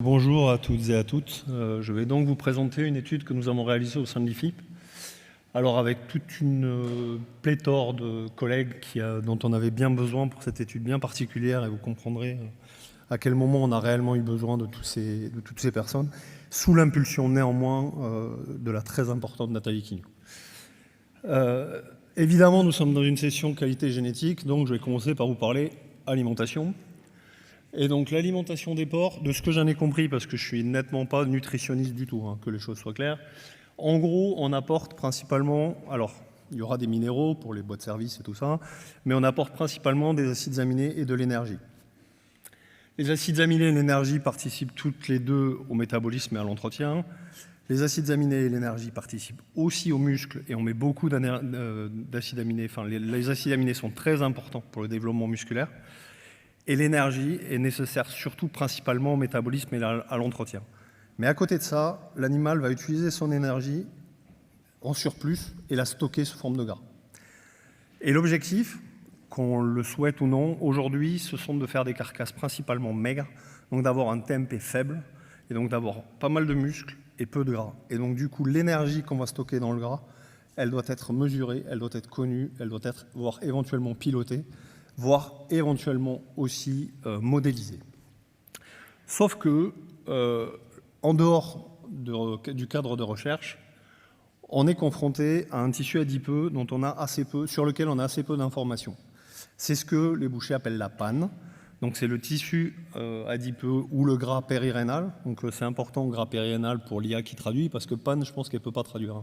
Bonjour à toutes et à toutes. Je vais donc vous présenter une étude que nous avons réalisée au sein de l'IFIP. Alors avec toute une pléthore de collègues dont on avait bien besoin pour cette étude bien particulière, et vous comprendrez à quel moment on a réellement eu besoin de toutes ces personnes, sous l'impulsion néanmoins de la très importante Nathalie Quignou. Évidemment, nous sommes dans une session qualité génétique, donc je vais commencer par vous parler alimentation. Et donc l'alimentation des porcs, de ce que j'en ai compris, parce que je suis nettement pas nutritionniste du tout, que les choses soient claires, en gros on apporte principalement, alors il y aura des minéraux pour les boîtes de service et tout ça, mais on apporte principalement des acides aminés et de l'énergie. Les acides aminés et l'énergie participent toutes les deux au métabolisme et à l'entretien. Les acides aminés et l'énergie participent aussi aux muscles et on met beaucoup d'acides aminés, enfin les acides aminés sont très importants pour le développement musculaire. Et l'énergie est nécessaire surtout principalement au métabolisme et à l'entretien. Mais à côté de ça, l'animal va utiliser son énergie en surplus et la stocker sous forme de gras. Et l'objectif, qu'on le souhaite ou non, aujourd'hui, ce sont de faire des carcasses principalement maigres, donc d'avoir un tempé faible, et donc d'avoir pas mal de muscles et peu de gras. Et donc du coup, l'énergie qu'on va stocker dans le gras, elle doit être mesurée, elle doit être connue, elle doit être, voire éventuellement pilotée, voire éventuellement aussi modélisé. Sauf que, en dehors du cadre de recherche, on est confronté à un tissu adipeux dont on a assez peu, sur lequel on a assez peu d'informations. C'est ce que les bouchers appellent la panne. Donc c'est le tissu adipeux ou le gras périrénal. Donc c'est important, le gras périrénal pour l'IA qui traduit, parce que panne, je pense qu'elle ne peut pas traduire.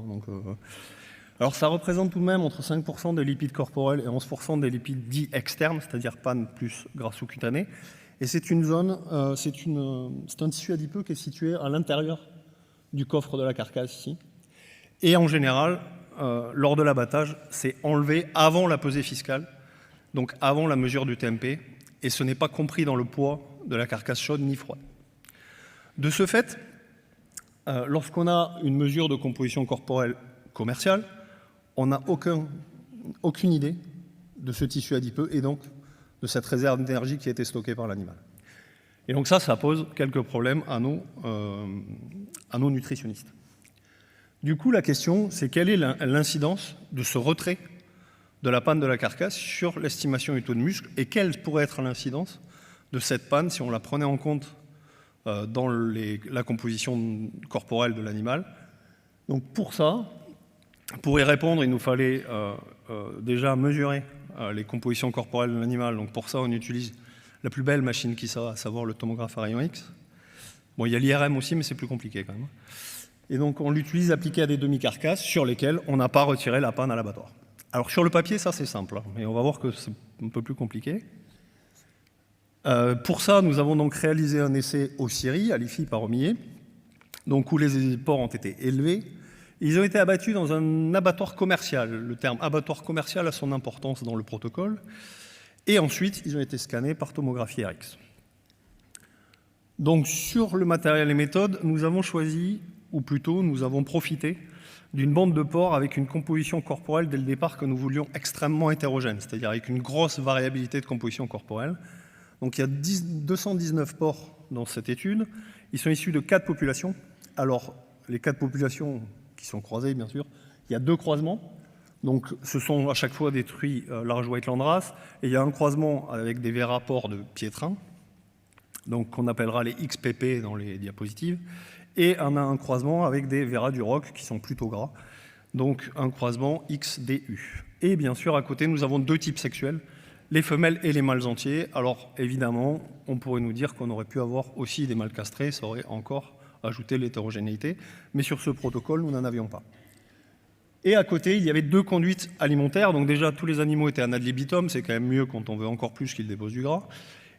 Alors ça représente tout de même entre 5% des lipides corporels et 11% des lipides dits externes, c'est-à-dire panne plus gras sous-cutané. Et c'est une zone, c'est un tissu adipeux qui est situé à l'intérieur du coffre de la carcasse ici. Et en général, lors de l'abattage, c'est enlevé avant la pesée fiscale, donc avant la mesure du TMP, et ce n'est pas compris dans le poids de la carcasse chaude ni froide. De ce fait, lorsqu'on a une mesure de composition corporelle commerciale, on n'a aucune idée de ce tissu adipeux et donc de cette réserve d'énergie qui a été stockée par l'animal. Et donc ça pose quelques problèmes à nos nutritionnistes. Du coup, la question, c'est quelle est l'incidence de ce retrait de la panne de la carcasse sur l'estimation du taux de muscle et quelle pourrait être l'incidence de cette panne si on la prenait en compte dans la composition corporelle de l'animal. Donc pour ça, pour y répondre, il nous fallait déjà mesurer les compositions corporelles de l'animal. Donc pour ça, on utilise la plus belle machine qui soit, à savoir le tomographe à rayon X. Bon, il y a l'IRM aussi, mais c'est plus compliqué quand même. Et donc on l'utilise appliqué à des demi-carcasses sur lesquelles on n'a pas retiré la panne à l'abattoir. Alors sur le papier, ça c'est simple, mais on va voir que c'est un peu plus compliqué. Pour ça, nous avons donc réalisé un essai au Syrie, à l'IFIP à Romillet, donc où les porcs ont été élevés. Ils ont été abattus dans un abattoir commercial. Le terme abattoir commercial a son importance dans le protocole. Et ensuite, ils ont été scannés par tomographie RX. Donc, sur le matériel et méthode, nous avons choisi, ou plutôt, nous avons profité d'une bande de porcs avec une composition corporelle dès le départ que nous voulions extrêmement hétérogène, c'est-à-dire avec une grosse variabilité de composition corporelle. Donc, il y a 219 porcs dans cette étude. Ils sont issus de 4 populations. Alors, les 4 populations qui sont croisés, bien sûr. Il y a 2 croisements. Donc, ce sont à chaque fois des truies large white landrace. Et il y a un croisement avec des verras porcs de piétrin, donc qu'on appellera les XPP dans les diapositives. Et on a un croisement avec des verras du roc qui sont plutôt gras. Donc, un croisement XDU. Et bien sûr, à côté, nous avons 2 types sexuels, les femelles et les mâles entiers. Alors, évidemment, on pourrait nous dire qu'on aurait pu avoir aussi des mâles castrés, ça aurait encore ajouter l'hétérogénéité, mais sur ce protocole, nous n'en avions pas. Et à côté, il y avait 2 conduites alimentaires, donc déjà tous les animaux étaient en ad libitum, c'est quand même mieux quand on veut encore plus qu'ils déposent du gras.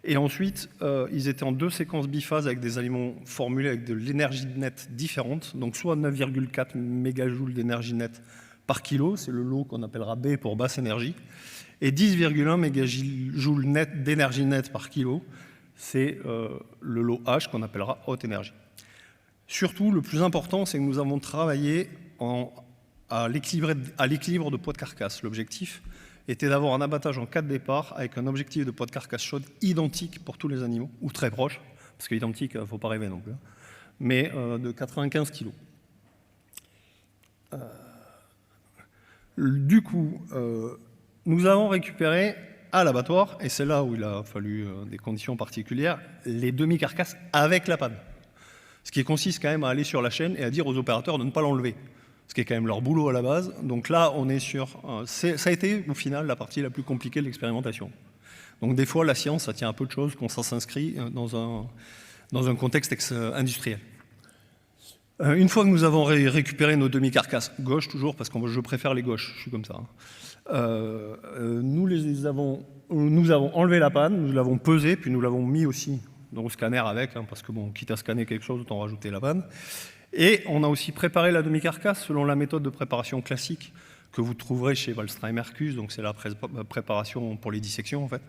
Et ensuite, ils étaient en 2 séquences biphases avec des aliments formulés avec de l'énergie nette différente, donc soit 9,4 mégajoules d'énergie nette par kilo, c'est le lot qu'on appellera B pour basse énergie, et 10,1 mégajoules net d'énergie nette par kilo, c'est le lot H qu'on appellera haute énergie. Surtout, le plus important, c'est que nous avons travaillé à l'équilibre de poids de carcasse. L'objectif était d'avoir un abattage en 4 départs avec un objectif de poids de carcasse chaude identique pour tous les animaux, ou très proche, parce qu'identique, il ne faut pas rêver non plus, mais de 95 kg. Du coup, nous avons récupéré à l'abattoir, et c'est là où il a fallu des conditions particulières, les demi-carcasses avec la panne. Ce qui consiste quand même à aller sur la chaîne et à dire aux opérateurs de ne pas l'enlever. Ce qui est quand même leur boulot à la base. Donc là, on est sur... ça a été, au final, la partie la plus compliquée de l'expérimentation. Donc des fois, la science, ça tient à peu de choses quand ça s'inscrit dans un contexte industriel. Une fois que nous avons récupéré nos demi-carcasses, gauche toujours, parce que je préfère les gauches, je suis comme ça. Nous avons enlevé la panne, nous l'avons pesée, puis nous l'avons mis aussi dans le scanner avec, parce que bon, quitte à scanner quelque chose, autant rajouter la panne. Et on a aussi préparé la demi-carcasse selon la méthode de préparation classique que vous trouverez chez Wallström Mercus, donc c'est la préparation pour les dissections en fait.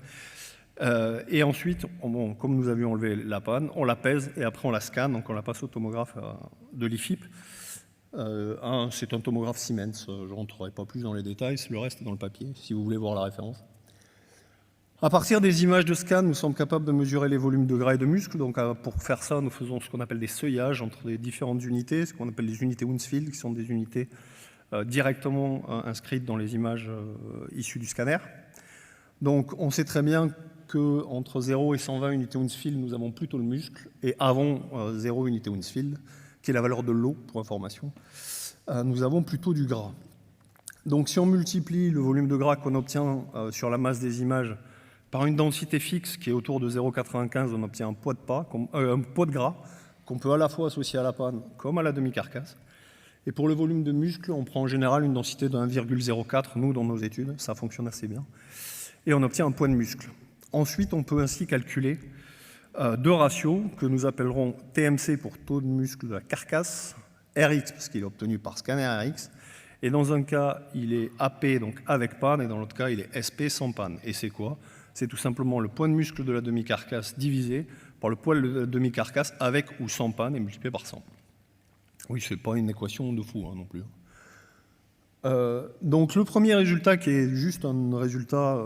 Et ensuite, comme nous avions enlevé la panne, on la pèse et après on la scanne, donc on la passe au tomographe de l'IFIP. C'est un tomographe Siemens, je ne rentrerai pas plus dans les détails, le reste est dans le papier, si vous voulez voir la référence. À partir des images de scan, nous sommes capables de mesurer les volumes de gras et de muscles. Donc pour faire ça, nous faisons ce qu'on appelle des seuillages entre les différentes unités, ce qu'on appelle les unités Hounsfield, qui sont des unités directement inscrites dans les images issues du scanner. Donc on sait très bien qu'entre 0 et 120 unités Hounsfield, nous avons plutôt le muscle, et avant 0 unité Hounsfield, qui est la valeur de l'eau, pour information, nous avons plutôt du gras. Donc si on multiplie le volume de gras qu'on obtient sur la masse des images par une densité fixe qui est autour de 0,95, on obtient un poids de gras qu'on peut à la fois associer à la panne comme à la demi-carcasse. Et pour le volume de muscle, on prend en général une densité de 1,04, nous, dans nos études, ça fonctionne assez bien. Et on obtient un poids de muscle. Ensuite, on peut ainsi calculer deux ratios que nous appellerons TMC pour taux de muscle de la carcasse, RX parce qu'il est obtenu par scanner RX, et dans un cas, il est AP, donc avec panne, et dans l'autre cas, il est SP sans panne. Et c'est quoi ? C'est tout simplement le poids de muscle de la demi-carcasse divisé par le poids de la demi-carcasse avec ou sans panne et multiplié par 100. Oui, c'est pas une équation de fou non plus. Donc le premier résultat, qui est juste un résultat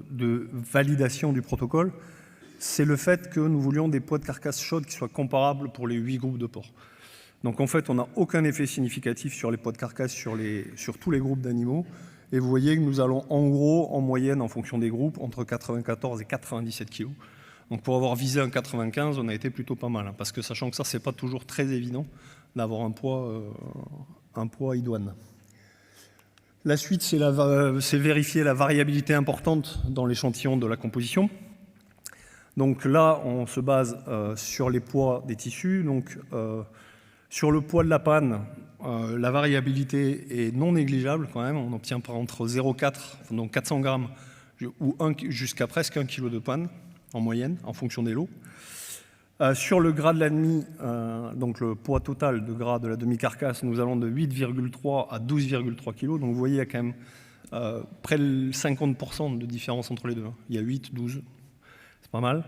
de validation du protocole, c'est le fait que nous voulions des poids de carcasse chaudes qui soient comparables pour les 8 groupes de porcs. Donc en fait, on n'a aucun effet significatif sur les poids de carcasse sur tous les groupes d'animaux. Et vous voyez que nous allons en gros, en moyenne, en fonction des groupes, entre 94 et 97 kg. Donc pour avoir visé un 95, on a été plutôt pas mal, parce que sachant que ça, c'est pas toujours très évident d'avoir un poids idoine. La suite, c'est vérifier la variabilité importante dans l'échantillon de la composition. Donc là, on se base sur les poids des tissus. Donc sur le poids de la panne, la variabilité est non négligeable quand même. On obtient entre 0,4, donc 400 grammes, jusqu'à presque 1 kg de panne en moyenne, en fonction des lots. Sur le gras de la demi, donc le poids total de gras de la demi-carcasse, nous allons de 8,3 à 12,3 kg. Donc vous voyez, il y a quand même près de 50% de différence entre les deux. Il y a 8, 12, c'est pas mal.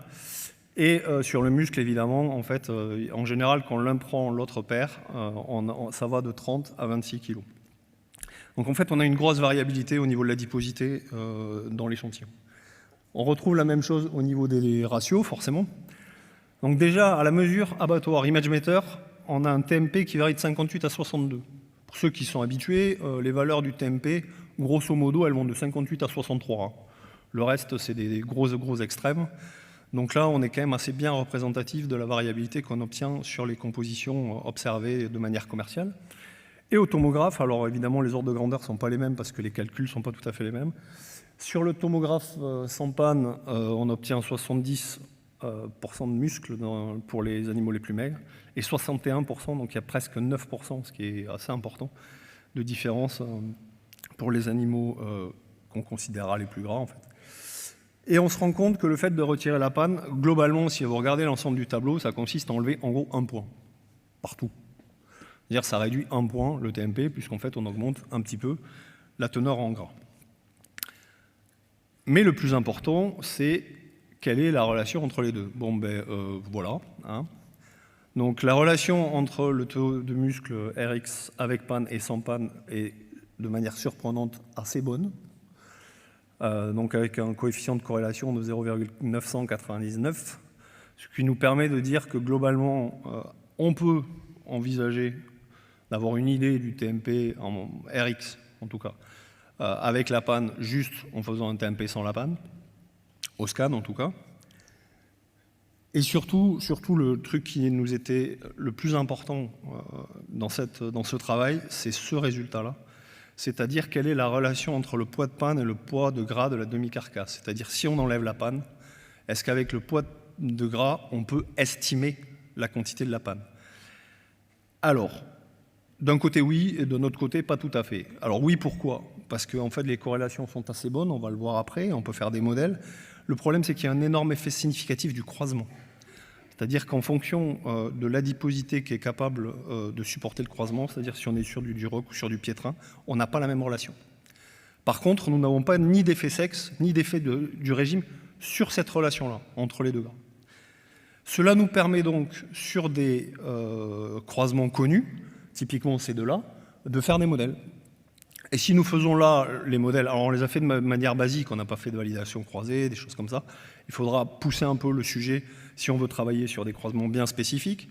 Et sur le muscle, évidemment, en fait, en général, quand l'un prend, l'autre perd, ça va de 30 à 26 kg. Donc en fait, on a une grosse variabilité au niveau de l'adiposité dans l'échantillon. On retrouve la même chose au niveau des ratios, forcément. Donc déjà, à la mesure abattoir ImageMeter, on a un TMP qui varie de 58 à 62. Pour ceux qui sont habitués, les valeurs du TMP, grosso modo, elles vont de 58 à 63. Le reste, c'est des gros extrêmes. Donc là, on est quand même assez bien représentatif de la variabilité qu'on obtient sur les compositions observées de manière commerciale. Et au tomographe, alors évidemment, les ordres de grandeur ne sont pas les mêmes parce que les calculs ne sont pas tout à fait les mêmes. Sur le tomographe sans panne, on obtient 70% de muscles pour les animaux les plus maigres et 61%, donc il y a presque 9%, ce qui est assez important, de différence pour les animaux qu'on considérera les plus gras en fait. Et on se rend compte que le fait de retirer la panne, globalement, si vous regardez l'ensemble du tableau, ça consiste à enlever en gros un point, partout. C'est-à-dire que ça réduit un point le TMP, puisqu'en fait on augmente un petit peu la teneur en gras. Mais le plus important, c'est quelle est la relation entre les deux. Bon, voilà. Donc la relation entre le taux de muscle RX avec panne et sans panne est de manière surprenante assez bonne. Donc avec un coefficient de corrélation de 0,999, Ce qui nous permet de dire que globalement, on peut envisager d'avoir une idée du TMP en RX, en tout cas, avec la panne juste en faisant un TMP sans la panne, au scan en tout cas. Et surtout le truc qui nous était le plus important dans ce travail, c'est ce résultat-là. C'est-à-dire quelle est la relation entre le poids de panne et le poids de gras de la demi-carcasse. C'est-à-dire si on enlève la panne, est-ce qu'avec le poids de gras, on peut estimer la quantité de la panne? Alors, d'un côté oui, et de notre côté pas tout à fait. Alors oui, pourquoi? Parce que en fait, les corrélations sont assez bonnes, on va le voir après, on peut faire des modèles. Le problème, c'est qu'il y a un énorme effet significatif du croisement. C'est-à-dire qu'en fonction de l'adiposité qui est capable de supporter le croisement, c'est-à-dire si on est sur du duroc ou sur du piétrin, on n'a pas la même relation. Par contre, nous n'avons pas ni d'effet sexe, ni d'effet du régime sur cette relation-là, entre les deux gras. Cela nous permet donc, sur des croisements connus, typiquement ces deux-là, de faire des modèles. Et si nous faisons là les modèles, alors on les a fait de manière basique, on n'a pas fait de validation croisée, des choses comme ça, il faudra pousser un peu le sujet si on veut travailler sur des croisements bien spécifiques.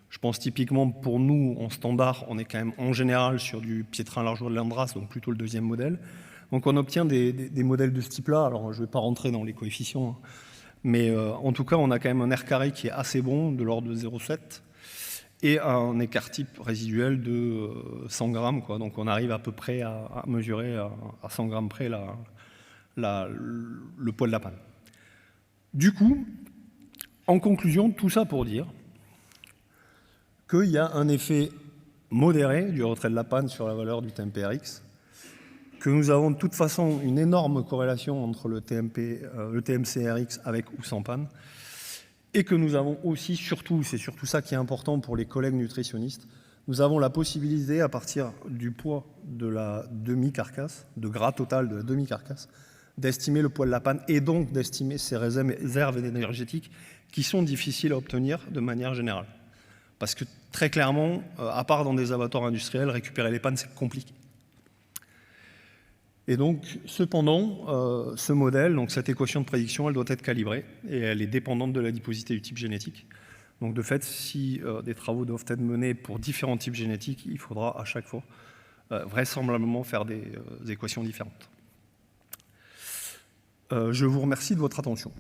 Je pense typiquement pour nous, en standard, on est quand même en général sur du piétrin largeur de Landras, donc plutôt le deuxième modèle. Donc on obtient des modèles de ce type-là, alors je ne vais pas rentrer dans les coefficients, hein, mais en tout cas on a quand même un R carré qui est assez bon, de l'ordre de 0,7, et un écart type résiduel de 100 grammes, quoi. Donc on arrive à peu près à mesurer à 100 grammes près le poids de la panne. Du coup, en conclusion, tout ça pour dire qu'il y a un effet modéré du retrait de la panne sur la valeur du TMP-RX, que nous avons de toute façon une énorme corrélation entre le TMC-RX avec ou sans panne, et que nous avons aussi, c'est surtout ça qui est important pour les collègues nutritionnistes, nous avons la possibilité, à partir du poids de la demi-carcasse, de gras total de la demi-carcasse, d'estimer le poids de la panne et donc d'estimer ces réserves énergétiques qui sont difficiles à obtenir de manière générale. Parce que très clairement, à part dans des abattoirs industriels, récupérer les pannes, c'est compliqué. Et donc, cependant, ce modèle, donc cette équation de prédiction, elle doit être calibrée et elle est dépendante de l'adiposité du type génétique. Donc de fait, si des travaux doivent être menés pour différents types génétiques, il faudra à chaque fois vraisemblablement faire des équations différentes. Je vous remercie de votre attention.